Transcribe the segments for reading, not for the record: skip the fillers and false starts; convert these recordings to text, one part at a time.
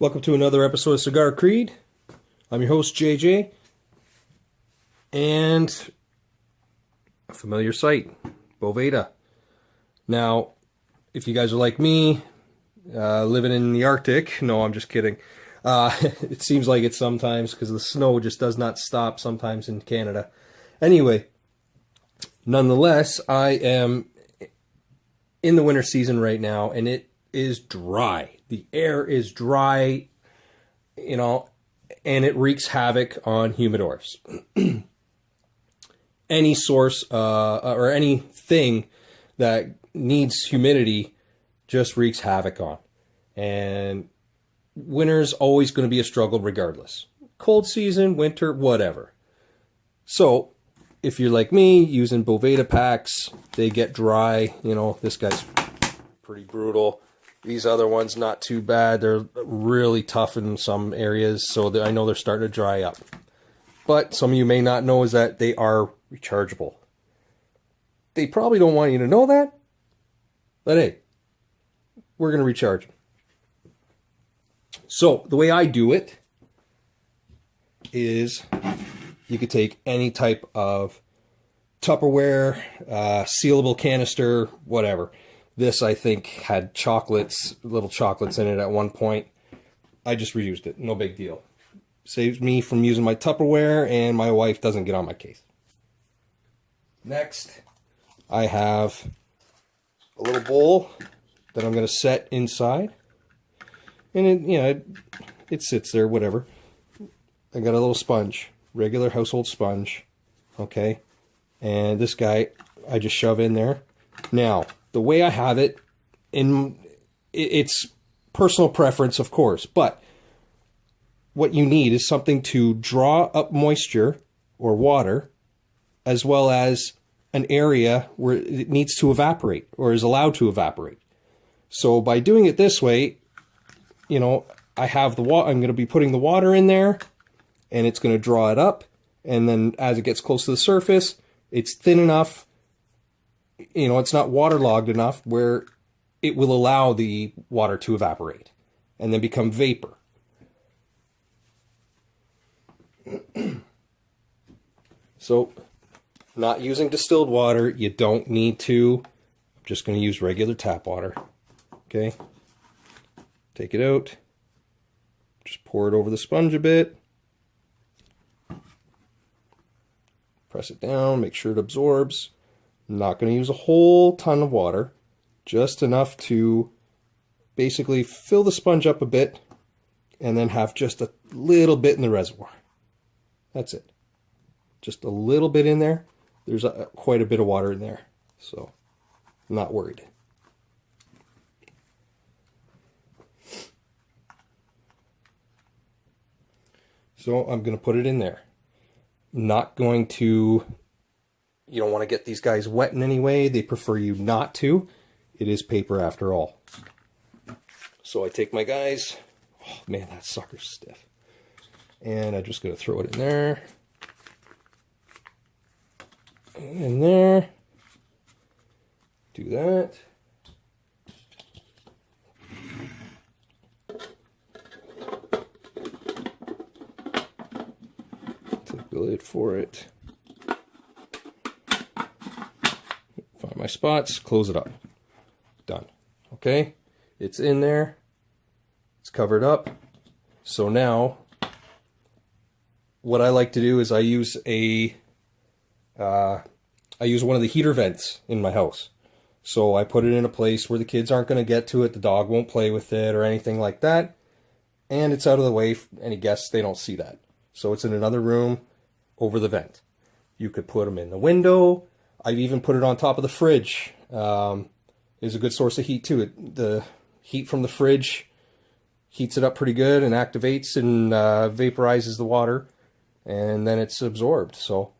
Welcome to another episode of Cigar Creed. I'm your host, JJ. And a familiar sight, Boveda. Now, if you guys are like me, living in the Arctic, no, I'm just kidding. It seems like it sometimes because the snow just does not stop sometimes in Canada. Anyway, nonetheless, I am in the winter season right now, and it is dry. The air is dry, and it wreaks havoc on humidors. Any source or anything that needs humidity just wreaks havoc on. And winter's always going to be a struggle regardless. Cold season, winter, whatever. So, if you're like me, using Boveda packs, they get dry. This guy's pretty brutal. These other ones, not too bad. They're really tough in some areas, so I know they're starting to dry up. But some of you may not know is that they are rechargeable. They probably don't want you to know that, but hey, we're going to recharge them. So, the way I do it is you could take any type of Tupperware, sealable canister, whatever. This, I think, had little chocolates in it at one point. I just reused it. No big deal. Saves me from using my Tupperware, and my wife doesn't get on my case. Next, I have a little bowl that I'm going to set inside. And it sits there, whatever. I got a little sponge, regular household sponge. Okay. And this guy, I just shove in there. Now, the way I have it, it's personal preference, of course, but what you need is something to draw up moisture or water, as well as an area where it needs to evaporate or is allowed to evaporate. So by doing it this way, I have the water. I'm going to be putting the water in there, and it's going to draw it up, and then as it gets close to the surface, it's thin enough. It's not waterlogged enough where it will allow the water to evaporate and then become vapor. So, not using distilled water, you don't need to. I'm just going to use regular tap water. Okay? Take it out. Just pour it over the sponge a bit. Press it down, make sure it absorbs. I'm not going to use a whole ton of water, just enough to basically fill the sponge up a bit and then have just a little bit in the reservoir. That's it. Just a little bit in there. There's quite a bit of water in there, so I'm not worried. So I'm going to put it in there. Not going to... You don't want to get these guys wet in any way. They prefer you not to. It is paper after all. So I take my guys. Oh man, that sucker's stiff. And I'm just going to throw it in there. And in there. Do that. Take the lid for it. Find my spots, close it up. Done. Okay? It's in there. It's covered up. So now, what I like to do is I use one of the heater vents in my house. So I put it in a place where the kids aren't going to get to it, the dog won't play with it or anything like that. And it's out of the way. Any guests, they don't see that. So it's in another room over the vent. You could put them in the window. I've even put it on top of the fridge. Is a good source of heat too. The heat from the fridge heats it up pretty good and activates and vaporizes the water, and then it's absorbed. So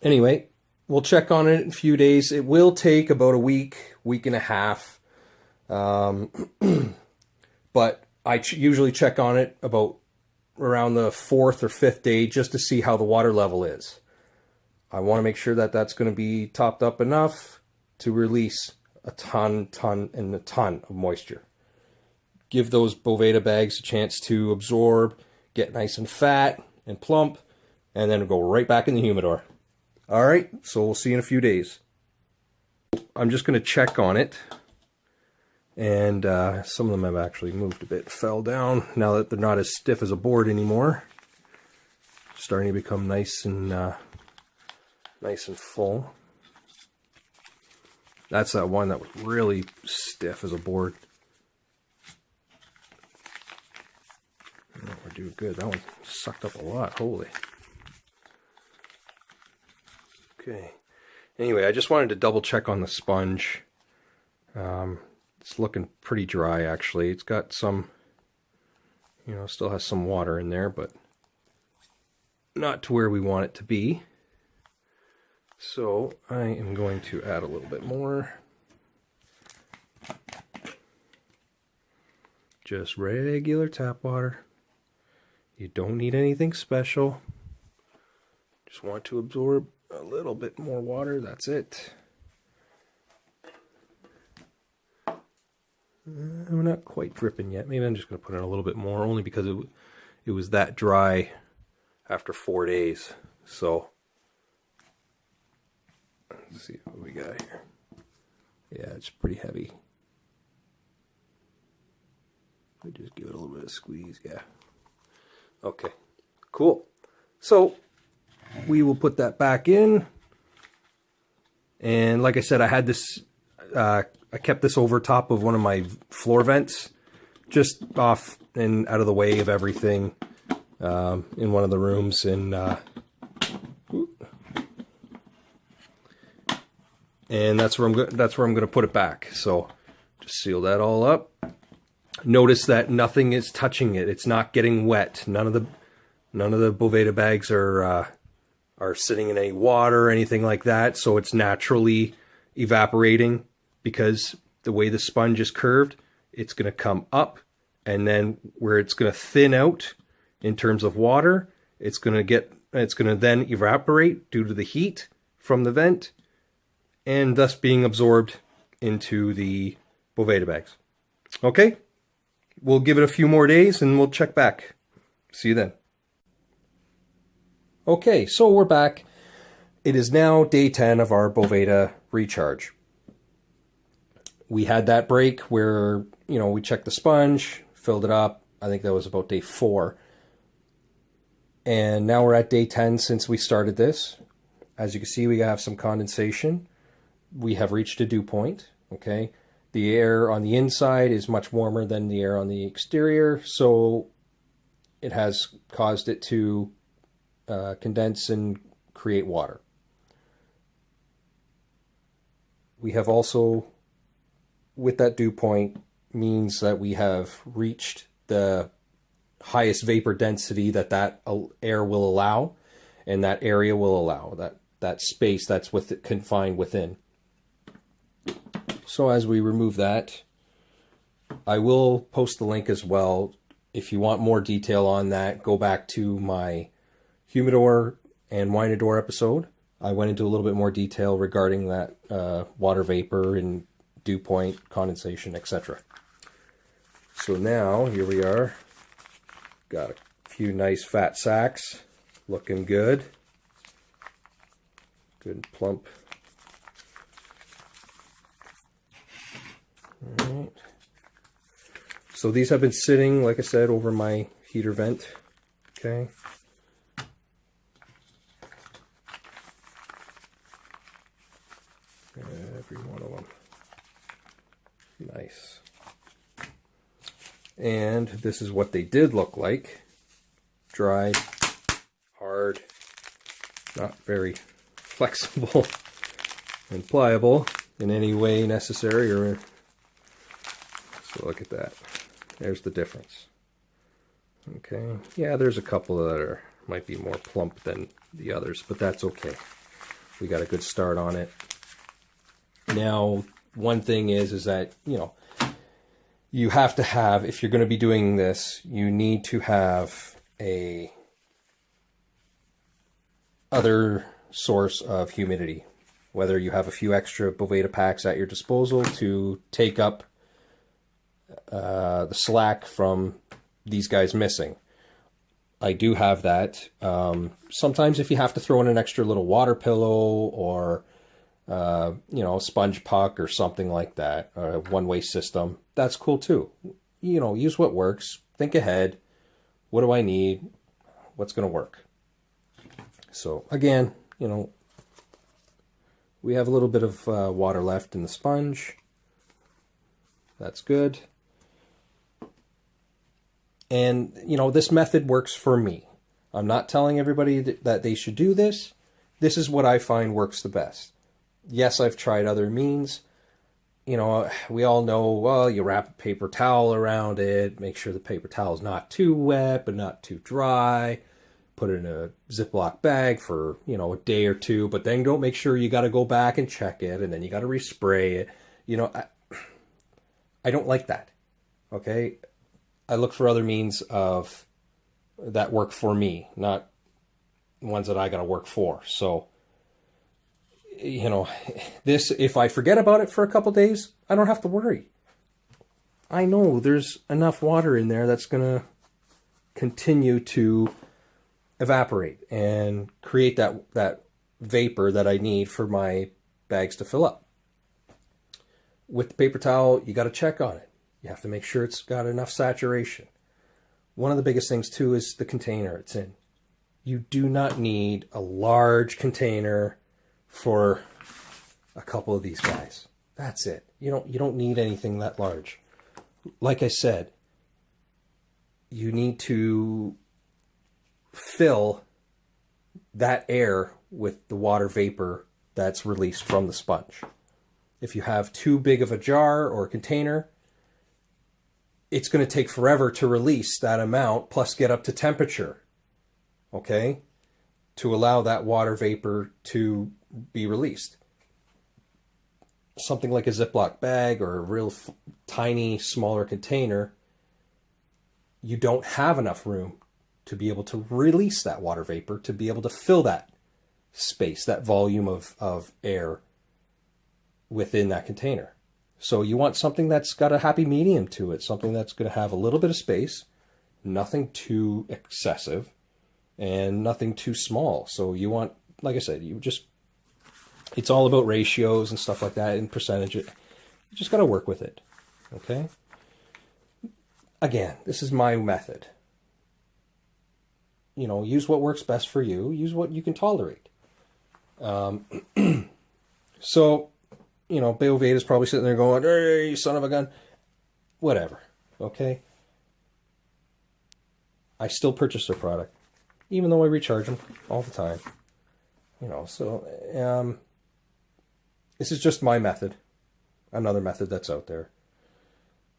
anyway, we'll check on it in a few days. It will take about a week and a half, but I usually check on it about around the 4th or 5th day just to see how the water level is. I want to make sure that that's going to be topped up enough to release a ton of moisture. give those Boveda bags a chance to absorb, get nice and fat and plump, and then go right back in the humidor. All right, so we'll see you in a few days. I'm just going to check on it. And some of them have actually moved a bit, fell down now that they're not as stiff as a board anymore. Starting to become nice and full. That's that one that was really stiff as a board. Oh, we're doing good. That one sucked up a lot. Holy. Okay. Anyway, I just wanted to double check on the sponge. It's looking pretty dry, actually. It's got some, you know, still has some water in there, but not to where we want it to be. So I am going to add a little bit more. Just regular tap water. You don't need anything special. Just want to absorb a little bit more water. That's it. We're not quite dripping yet. Maybe I'm just going to put in a little bit more, only because it was that dry after 4 days. So let's see what we got here. Yeah, it's pretty heavy. I just give it a little bit of squeeze. Yeah. Okay. Cool. So we will put that back in. And like I said, I had this. I kept this over top of one of my floor vents, just off and out of the way of everything, in one of the rooms. And that's where I'm going to put it back. So just seal that all up. Notice that nothing is touching it. It's not getting wet. None of the Boveda bags are sitting in any water or anything like that. So it's naturally evaporating, because the way the sponge is curved, it's going to come up, and then where it's going to thin out in terms of water, it's going to then evaporate due to the heat from the vent, and thus being absorbed into the Boveda bags. Okay, we'll give it a few more days and we'll check back. See you then. Okay, so we're back. It is now day 10 of our Boveda recharge. We had that break where, you know, we checked the sponge, filled it up. I think that was about day 4. And now we're at day 10 since we started this. As you can see, we have some condensation. We have reached a dew point, okay? The air on the inside is much warmer than the air on the exterior, so it has caused it to condense and create water. We have also, with that dew point, means that we have reached the highest vapor density that air will allow, and that area will allow, that space that's confined within. So as we remove that, I will post the link as well. If you want more detail on that, go back to my humidor and winador episode. I went into a little bit more detail regarding that water vapor and dew point, condensation, etc. So now, here we are. Got a few nice fat sacks, looking good. Good and plump. All right. So these have been sitting, like I said, over my heater vent. Okay. Every one of them. Nice. And this is what they did look like. Dry, hard, not very flexible and pliable in any way necessary. So look at that. There's the difference. Okay. Yeah, there's a couple that might be more plump than the others, but that's okay. We got a good start on it. Now, one thing is that, you know, you have to have, if you're going to be doing this, you need to have a other source of humidity. Whether you have a few extra Boveda packs at your disposal to take up the slack from these guys missing. I do have that. Sometimes if you have to throw in an extra little water pillow or, you know, a sponge puck or something like that, a one-way system, that's cool too. You know, use what works. Think ahead. What do I need? What's going to work? So again, you know, we have a little bit of water left in the sponge. That's good. And, you know, this method works for me. I'm not telling everybody that they should do this. This is what I find works the best. Yes, I've tried other means. You know, we all know, well, you wrap a paper towel around it, make sure the paper towel is not too wet, but not too dry. Put it in a Ziploc bag for, you know, a day or two, but then don't make sure you got to go back and check it, and then you got to respray it. You know, I don't like that. Okay. I look for other means of that work for me, not ones that I got to work for. So, you know, this, if I forget about it for a couple days, I don't have to worry. I know there's enough water in there that's going to continue to evaporate and create that vapor that I need for my bags to fill up. With the paper towel, you got to check on it. You have to make sure it's got enough saturation. One of the biggest things too is the container it's in. You do not need a large container for a couple of these guys. That's it. You don't need anything that large. Like I said, you need to fill that air with the water vapor that's released from the sponge. If you have too big of a jar or a container, it's going to take forever to release that amount, plus get up to temperature, okay, to allow that water vapor to be released. Something like a Ziploc bag or a real tiny, smaller container, you don't have enough room to be able to release that water vapor, to be able to fill that space, that volume of air within that container. So you want something that's got a happy medium to it, something that's going to have a little bit of space, nothing too excessive, and nothing too small. So you want, like I said, it's all about ratios and stuff like that and percentage. You just got to work with it, okay? Again, this is my method. You know, use what works best for you. Use what you can tolerate. So, you know, Boveda's probably sitting there going, "Hey, you son of a gun." Whatever, okay? I still purchase their product, even though I recharge them all the time. You know, so this is just my method. Another method that's out there.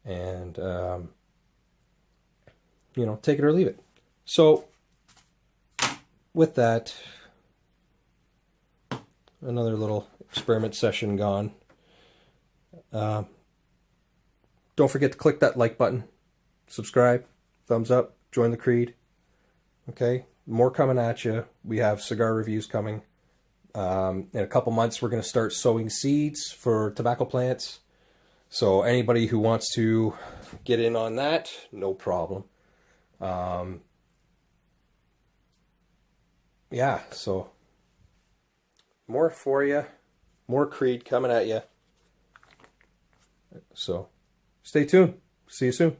And, you know, take it or leave it. So, with that, another little experiment session gone. Don't forget to click that like button, subscribe, thumbs up, join the creed. Okay, more coming at you. We have cigar reviews coming. In a couple months, we're going to start sowing seeds for tobacco plants. So anybody who wants to get in on that, no problem. Yeah, so more for you, more creed coming at you. So stay tuned. See you soon.